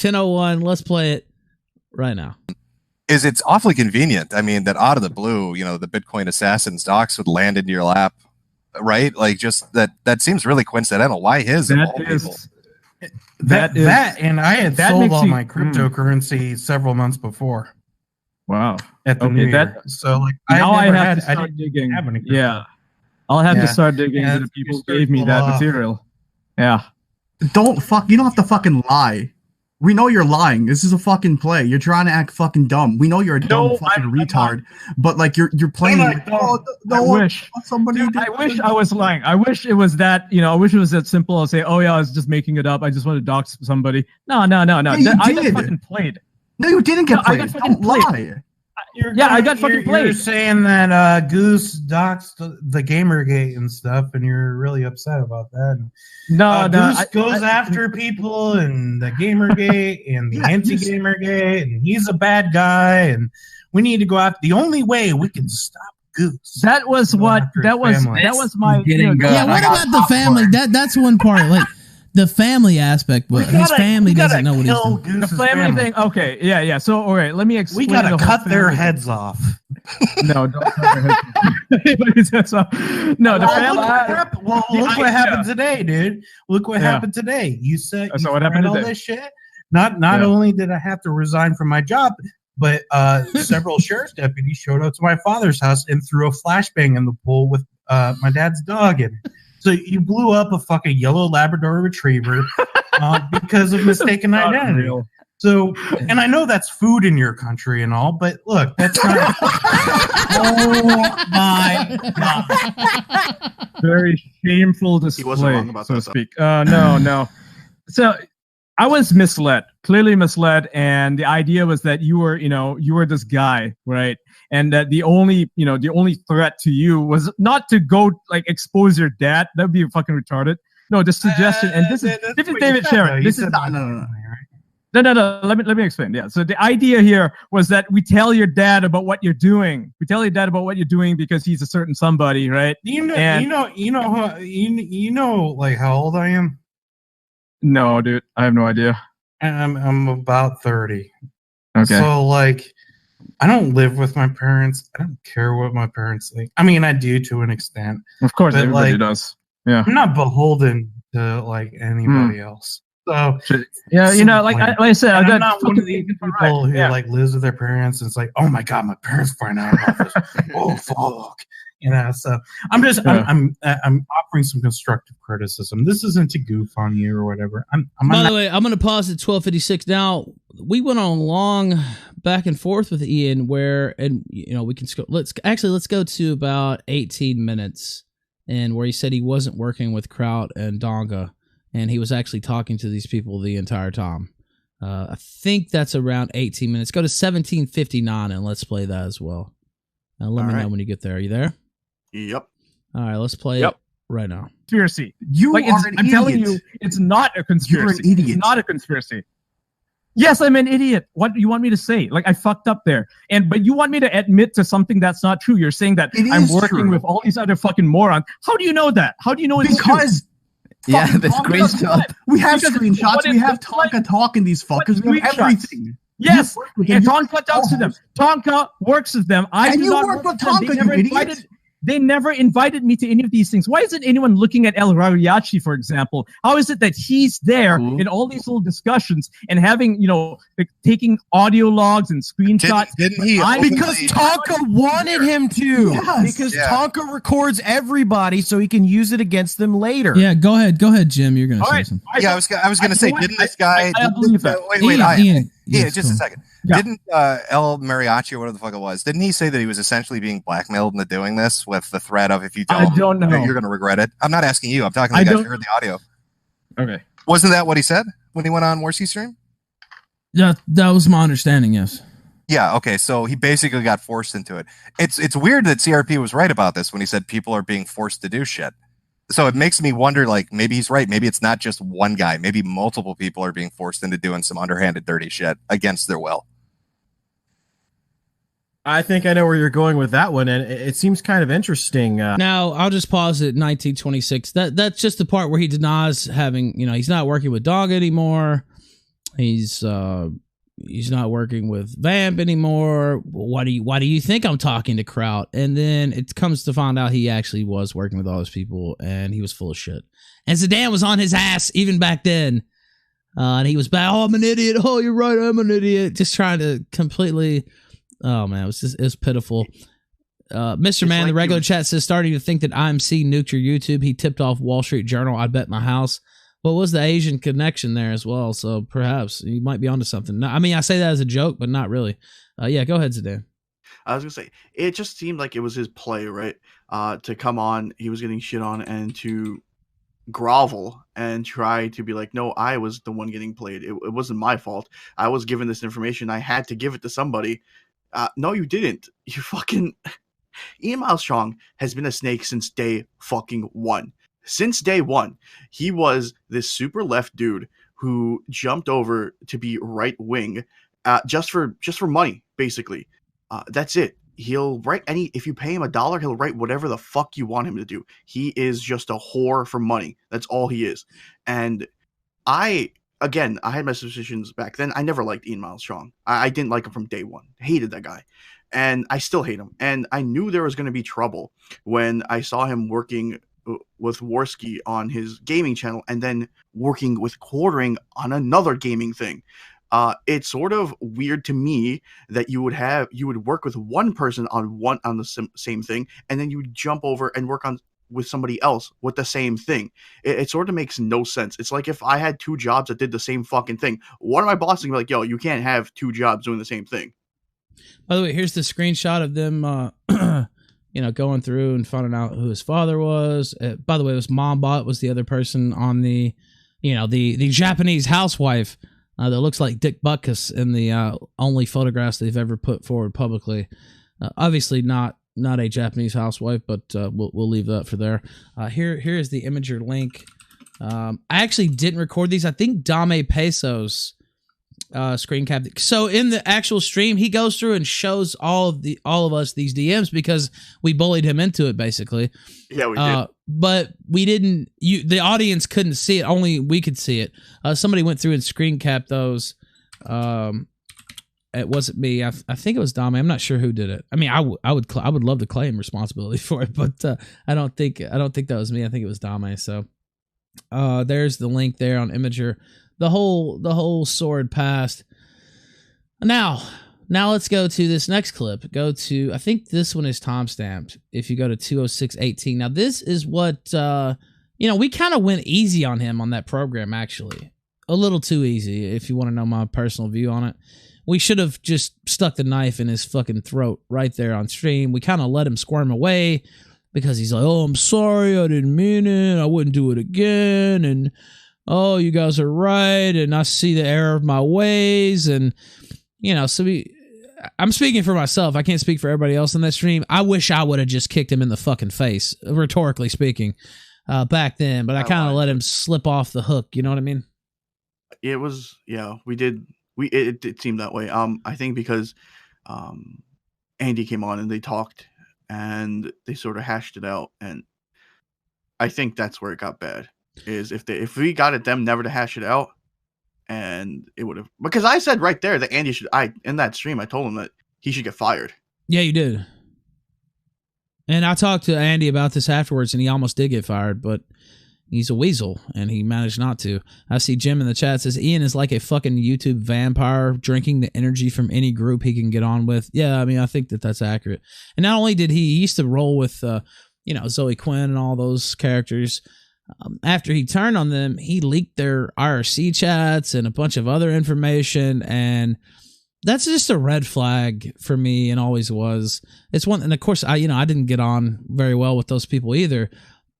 10:01. Let's play it right now. It's awfully convenient. I mean, that out of the blue, the Bitcoin Assassin's docs would land into your lap, right? Like, just that seems really coincidental. Why his of all people? That and I had sold all my cryptocurrency several months before. Wow. At the new year. So like now I have to start digging. Yeah. I'll have to start digging into the people who gave me that material. Yeah. You don't have to fucking lie. We know you're lying. This is a fucking play. You're trying to act fucking dumb. We know you're a dumb fucking retard. But like you're playing. I wish I was lying. I wish it was that. I wish it was that simple. I'll say, oh yeah, I was just making it up. I just want to dox somebody. No. I got fucking played. No, you didn't get played. Don't lie. I got fucking played. You're saying that Goose doxed the Gamergate and stuff, and you're really upset about that. Goose goes after people and the Gamergate and the anti-Gamergate, and he's a bad guy, and we need to go after. The only way we can stop Goose. That was my. What about the family? That's one part. Like. The family aspect, but his family doesn't know what he's doing. The family thing, okay, yeah. So, all right, let me explain. We gotta cut their heads off. No, don't cut their heads off. No, the family. Look what happened today, dude. Look what happened today. You said what happened all this shit. Not only did I have to resign from my job, but several sheriff's deputies showed up to my father's house and threw a flashbang in the pool with my dad's dog in it. So you blew up a fucking yellow Labrador Retriever because of mistaken identity. So, and I know that's food in your country and all, but look, that's not. Oh my God! Very shameful display, he wasn't wrong about so to speak. No. So I was misled, clearly misled, and the idea was that you were this guy, right? And that the only threat to you was not to go like expose your dad. That would be fucking retarded. No, the suggestion, and this is David Sharon. This is no. Let me explain. Yeah. So the idea here was that we tell your dad about what you're doing. We tell your dad about what you're doing because he's a certain somebody, right? You know, like how old I am? No, dude, I have no idea. I'm about 30. Okay. So like. I don't live with my parents. I don't care what my parents think. I mean, I do to an extent. Of course, everybody does. Yeah. I'm not beholden to like anybody else. So yeah, like I said, I'm not one of these people who like lives with their parents and it's like, oh my God, my parents find out about this. Oh fuck. So I'm just I'm offering some constructive criticism. This isn't to goof on you or whatever. By the way, I'm going to pause at 12:56. Now we went on long back and forth with Ian, we can let's go to about 18 minutes, and where he said he wasn't working with Kraut and Donga, and he was actually talking to these people the entire time. I think that's around 18 minutes. Go to 17:59 and let's play that as well. Let me know when you get there. Are you there? Yep. All right, let's play it right now. Conspiracy. I'm telling you, it's not a conspiracy. You're an idiot. It's not a conspiracy. Yes, I'm an idiot. What do you want me to say? Like, I fucked up there. But you want me to admit to something that's not true. You're saying that I'm working with all these other fucking morons. How do you know that? How do you know it's because true? Yeah, the screenshot. We have screenshots. We have Tonka talking these fuckers. We have everything. Yes, and Tonka talks to them. Tonka works with them. I do not work with Tonka, you idiot. They never invited me to any of these things. Why isn't anyone looking at El Rariachi, for example? How is it that he's there in all these little discussions and having, taking audio logs and screenshots? Didn't he? Because Tonka wanted him to. Yes. Because Tonka records everybody so he can use it against them later. Yeah, go ahead, Jim. You're going to say something. Yeah, I was going to say, didn't this guy... Ian, just a second. Yeah. Didn't El Mariachi, or whatever the fuck it was, didn't he say that he was essentially being blackmailed into doing this with the threat of if you don't know, you're going to regret it? I'm not asking you. I'm talking to the guys who heard the audio. Okay. Wasn't that what he said when he went on Warcy stream? Yeah, that was my understanding, yes. Yeah, okay, so he basically got forced into it. It's weird that CRP was right about this when he said people are being forced to do shit. So it makes me wonder, like, maybe he's right. Maybe it's not just one guy. Maybe multiple people are being forced into doing some underhanded, dirty shit against their will. I think I know where you're going with that one, and it seems kind of interesting. Now, I'll just pause at 1926. That's just the part where he denies having, he's not working with Dog anymore. He's not working with Vamp anymore. Why do you think I'm talking to Kraut? And then it comes to find out he actually was working with all those people, and he was full of shit. And Zidane was on his ass even back then. And he was back, oh, I'm an idiot. Oh, you're right, I'm an idiot. Just trying to completely, oh man, it was pitiful. Mr. Man, the regular chat says, starting to think that IMC nuked your YouTube. He tipped off Wall Street Journal. I bet my house. What was the Asian connection there as well? So perhaps he might be onto something. I mean, I say that as a joke, but not really. Yeah, go ahead, Zidane. I was gonna say, it just seemed like it was his play, right? To come on, he was getting shit on, and to grovel and try to be like, no, I was the one getting played. It wasn't my fault. I was given this information. I had to give it to somebody. No, you didn't. You fucking... Ian Miles Cheong has been a snake since day fucking one. Since day one, he was this super left dude who jumped over to be right wing, just for money, basically. That's it. He'll write if you pay him $1, he'll write whatever the fuck you want him to do. He is just a whore for money. That's all he is. And I had my suspicions back then. I never liked Ian Miles Cheong. I didn't like him from day one. Hated that guy. And I still hate him. And I knew there was going to be trouble when I saw him working with Worski on his gaming channel and then working with Quartering on another gaming thing. It's sort of weird to me that you would work with one person on the same thing, and then you would jump over and work with somebody else with the same thing. It sort of makes no sense. It's like if I had two jobs that did the same fucking thing. One of my bosses would be like, yo, you can't have two jobs doing the same thing. By the way, here's the screenshot of them, going through and finding out who his father was. By the way, it was Mombot was the other person on the Japanese housewife that looks like Dick Butkus in the only photographs they've ever put forward publicly. Obviously not a Japanese housewife, but we'll leave that for there. Here is the Imager link. I actually didn't record these. I think Dame Pesos screen cap. So in the actual stream, he goes through and shows all of us these DMs because we bullied him into it, basically. Yeah, we did. But we didn't. The audience couldn't see it. Only we could see it. Somebody went through and screen capped those. It wasn't me. I think it was Dame. I'm not sure who did it. I mean, I would love to claim responsibility for it, but I don't think that was me. I think it was Dame. So there's the link there on Imager. The whole sword passed. Now let's go to this next clip. Go to, I think this one is timestamped. If you go to 206:18. Now this is what we kind of went easy on him on that program, actually. A little too easy, if you want to know my personal view on it. We should have just stuck the knife in his fucking throat right there on stream. We kind of let him squirm away because he's like, oh, I'm sorry, I didn't mean it. I wouldn't do it again. And oh, you guys are right, and I see the error of my ways, and I'm speaking for myself. I can't speak for everybody else in that stream. I wish I would have just kicked him in the fucking face, rhetorically speaking, back then, but I kind of let him slip off the hook. You know what I mean? It was, yeah, we did. It seemed that way. I think because Andy came on and they talked and they sort of hashed it out, and I think that's where it got bad. Is if we got at them never to hash it out, and it would have, because I said right there that Andy should, in that stream I told him that he should get fired. Yeah, you did. And I talked to Andy about this afterwards, and he almost did get fired, but he's a weasel, and he managed not to. I see Jim in the chat says Ian is like a fucking YouTube vampire, drinking the energy from any group he can get on with. Yeah, I mean, I think that's accurate. And not only did he used to roll with Zoe Quinn and all those characters. After he turned on them, he leaked their IRC chats and a bunch of other information, and that's just a red flag for me, and always was. It's one, and of course, I didn't get on very well with those people either.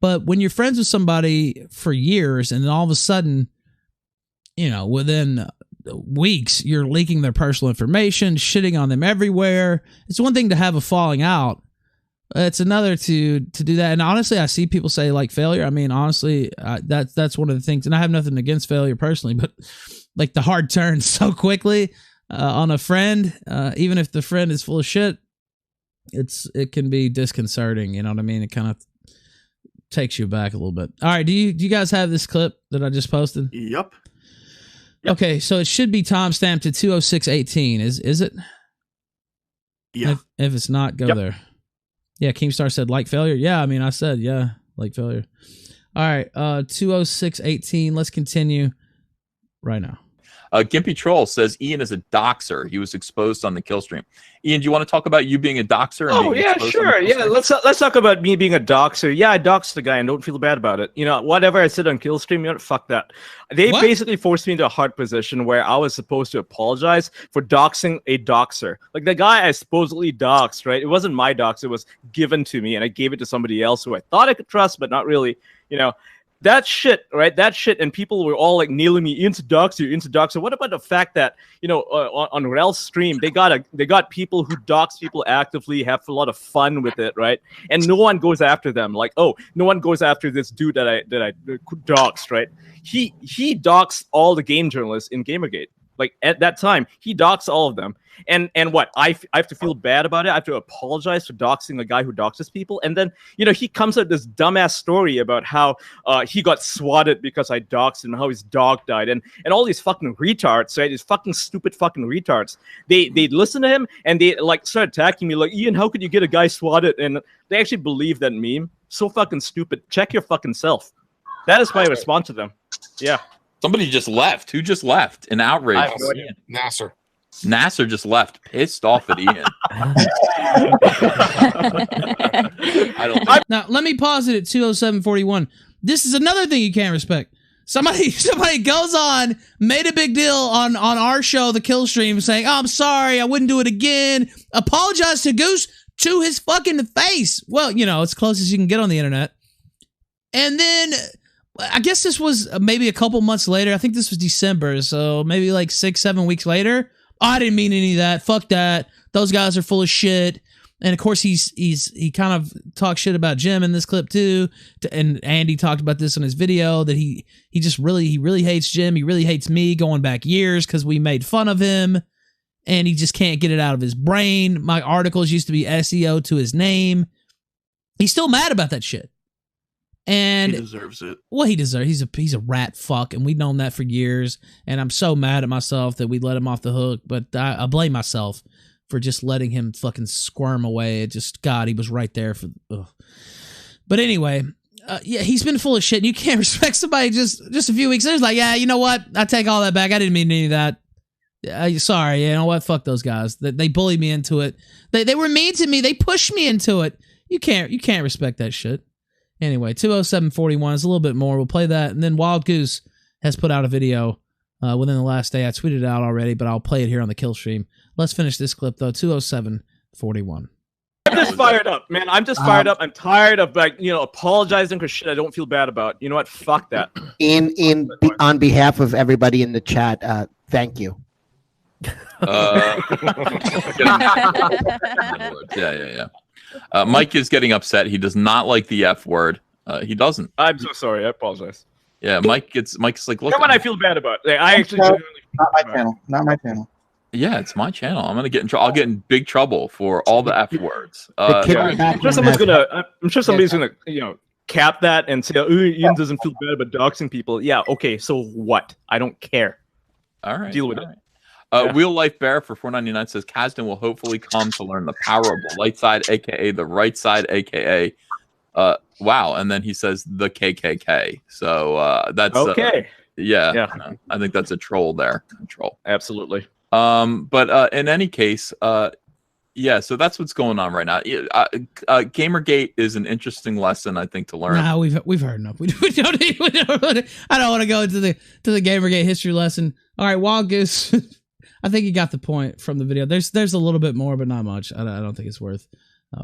But when you're friends with somebody for years, and then all of a sudden, within weeks, you're leaking their personal information, shitting on them everywhere. It's one thing to have a falling out. It's another to do that. And honestly, I see people say like failure. I mean, honestly, that's one of the things. And I have nothing against failure personally, but like the hard turn so quickly on a friend, even if the friend is full of shit, it can be disconcerting. You know what I mean? It kind of takes you back a little bit. All right. Do you guys have this clip that I just posted? Yep. Yep. Okay, so it should be timestamped to 206:18. Is it? Yeah. If it's not, go there. Yeah, Keemstar said like failure. Yeah, I mean, I said yeah, like failure. All right, 206:18. Let's continue right now. Gimpy Troll says Ian is a doxer. He was exposed on the kill stream. Ian, do you want to talk about you being a doxer? Oh yeah, sure. Yeah, let's talk about me being a doxer. Yeah, I doxed the guy and don't feel bad about it. You know, whatever I said on kill stream, you know, fuck that. They basically forced me into a hard position where I was supposed to apologize for doxing a doxer. Like the guy I supposedly doxed, right? It wasn't my dox. It was given to me, and I gave it to somebody else who I thought I could trust, but not really. You know. That shit, right? That shit, and people were all like nailing me into doxer. What about the fact that, you know, on Rel's stream, they got people who dox people actively, have a lot of fun with it, right? And no one goes after them. Like, oh, no one goes after this dude that I doxed, right? He doxed all the game journalists in Gamergate. Like at that time, he doxed all of them. And what? I have to feel bad about it. I have to apologize for doxing a guy who doxes people. And then, you know, he comes up with this dumbass story about how he got swatted because I doxed him and how his dog died. And all these fucking retards, right? These fucking stupid fucking retards. They listen to him and they like start attacking me like, Ian, how could you get a guy swatted? And they actually believe that meme. So fucking stupid. Check your fucking self. That is my response to them. Yeah. Somebody just left. Who just left? In outrage. Nasser. Nasser just left, pissed off at Ian. I don't think. Now, let me pause it at 207:41. This is another thing you can't respect. Somebody goes on, made a big deal on our show, the Kill Stream, saying, oh, I'm sorry, I wouldn't do it again. Apologize to Goose to his fucking face. Well, you know, it's close as you can get on the internet. And then I guess this was maybe a couple months later. I think this was December, so maybe like 6-7 weeks later. Oh, I didn't mean any of that. Fuck that. Those guys are full of shit. And of course, he kind of talks shit about Jim in this clip too. And Andy talked about this in his video that he really hates Jim. He really hates me going back years because we made fun of him, and he just can't get it out of his brain. My articles used to be SEO to his name. He's still mad about that shit. And he deserves it. Well, he deserves. He's a rat fuck, and we've known that for years. And I'm so mad at myself that we let him off the hook. But I blame myself for just letting him fucking squirm away. It just, God, he was right there for. Ugh. But anyway, yeah, he's been full of shit. And you can't respect somebody just a few weeks later. It's like, yeah, you know what? I take all that back. I didn't mean any of that. Sorry, you know what? Fuck those guys. They bullied me into it. They were mean to me. They pushed me into it. You can't respect that shit. Anyway, 207:41 is a little bit more. We'll play that. And then Wild Goose has put out a video within the last day. I tweeted it out already, but I'll play it here on the kill stream. Let's finish this clip, though. 207:41. I'm just fired up, man. I'm just fired up. I'm tired of, like, you know, apologizing for shit I don't feel bad about. You know what? Fuck that. On behalf of everybody in the chat, thank you. Yeah. Mike is getting upset. He does not like the F word. He doesn't. I'm so sorry. I apologize. Yeah, Mike's like, look. That's what I feel bad about. Like, I actually genuinely not my channel. Not my channel. Yeah, it's my channel. I'm gonna get in trouble. I'll get in big trouble for all the F words. I'm sure somebody's gonna, you know, cap that and say, "Oh, Ian doesn't feel bad about doxing people." Yeah, okay. So what? I don't care. All right. Deal with it. Real Life Bear for $4.99 says Kasdan will hopefully come to learn the power of the light side, aka the right side, aka wow. And then he says the KKK. So that's okay. Yeah. I think that's a troll there. Troll. Absolutely. But in any case, yeah. So that's what's going on right now. Gamergate is an interesting lesson, I think, to learn. Nah, we've heard enough. We don't I don't want to go into the Gamergate history lesson. All right, Wild Goose. I think you got the point from the video. There's a little bit more, but not much. I don't think it's worth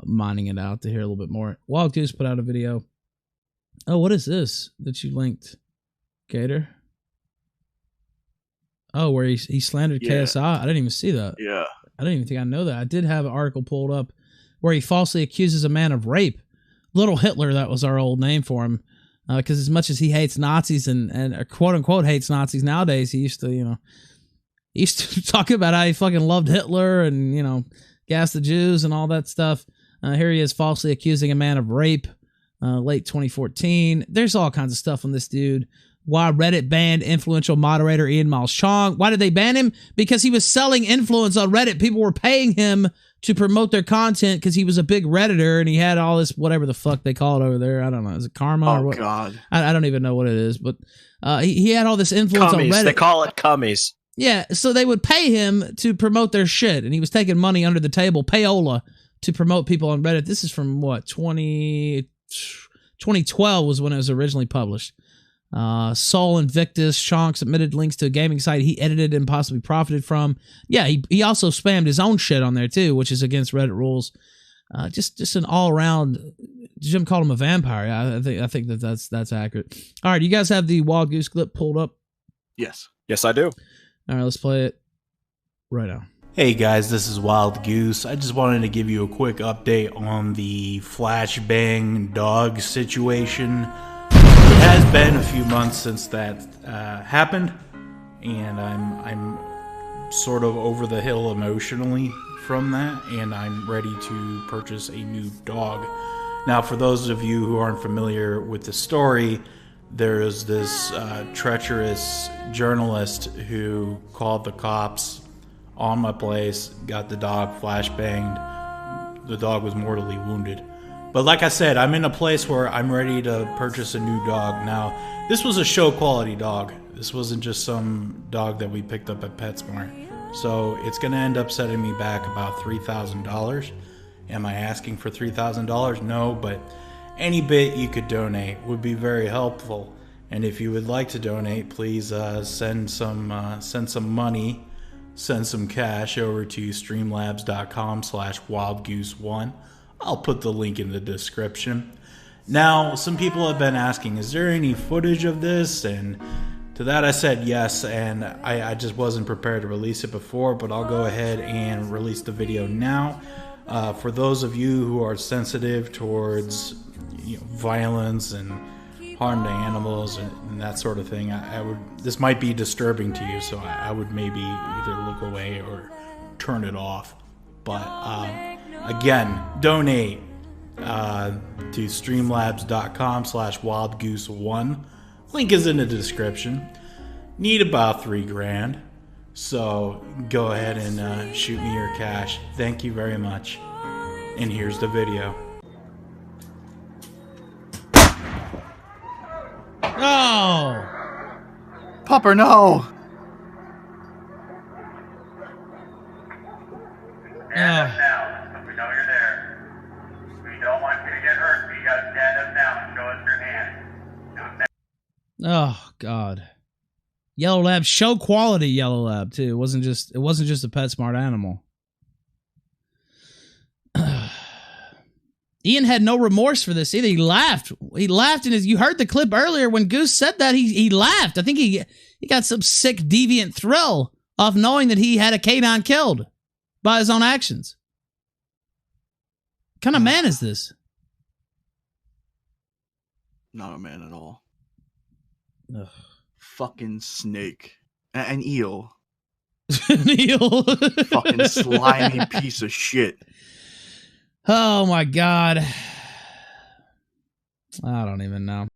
mining it out to hear a little bit more. Wild Goose put out a video. Oh, what is this that you linked, Gator? Oh, where he slandered KSI. I didn't even see that. Yeah. I didn't even think I know that. I did have an article pulled up where he falsely accuses a man of rape. Little Hitler, that was our old name for him. Because as much as he hates Nazis and quote unquote hates Nazis nowadays, he used to talk about how he fucking loved Hitler and, you know, gassed the Jews and all that stuff. Here he is falsely accusing a man of rape, late 2014. There's all kinds of stuff on this dude. why Reddit banned influential moderator Ian Miles Cheong. Why did they ban him? Because he was selling influence on Reddit. People were paying him to promote their content because he was a big Redditor and he had all this, whatever the fuck they call it over there. I don't know. Is it karma or what? Oh, God. I don't even know what it is, but he had all this influence on Reddit. They call it cummies. Yeah, so they would pay him to promote their shit, and he was taking money under the table, payola, to promote people on Reddit. This is from, what, 2012 was when it was originally published. Sol Invictus, Cheong submitted links to a gaming site he edited and possibly profited from. Yeah, he also spammed his own shit on there too, which is against Reddit rules. Just an all around. Jim called him a vampire. I think that's accurate. All right, you guys have the Wild Goose clip pulled up? Yes. Yes, I do. All right, let's play it right now. Hey guys, this is Wild Goose. I just wanted to give you a quick update on the flashbang dog situation. It has been a few months since that happened, and I'm sort of over the hill emotionally from that, and I'm ready to purchase a new dog. Now, for those of you who aren't familiar with the story, there is this treacherous journalist who called the cops on my place, got the dog flashbanged. The dog was mortally wounded. But like I said, I'm in a place where I'm ready to purchase a new dog. Now, this was a show quality dog. This wasn't just some dog that we picked up at PetSmart. So it's going to end up setting me back about $3,000. Am I asking for $3,000? No, but any bit you could donate would be very helpful. And if you would like to donate, please send some money, send some cash over to streamlabs.com/wildgoose1. I'll put the link in the description. Now, some people have been asking, is there any footage of this? And to that I said yes, and I just wasn't prepared to release it before, but I'll go ahead and release the video now. For those of you who are sensitive towards violence and harm to animals and that sort of thing, this might be disturbing to you, so I would maybe either look away or turn it off. But again, donate to streamlabs.com/wildgoose1. Link is in the description. Need about $3,000, so go ahead and shoot me your cash. Thank you very much. And here's the video. Oh! Popper, no! Stand up now. We know you're there. We don't want you to get hurt, so you gotta stand up now and show us your hand. Oh God. Yellow Lab, show quality Yellow Lab too. It wasn't just a PetSmart animal. Ian had no remorse for this either. He laughed. And as you heard the clip earlier when Goose said that, he laughed. I think he got some sick deviant thrill off knowing that he had a canine killed by his own actions. What kind of man is this? Not a man at all. Ugh. Fucking snake. An eel. An eel. Fucking slimy piece of shit. Oh my God. I don't even know.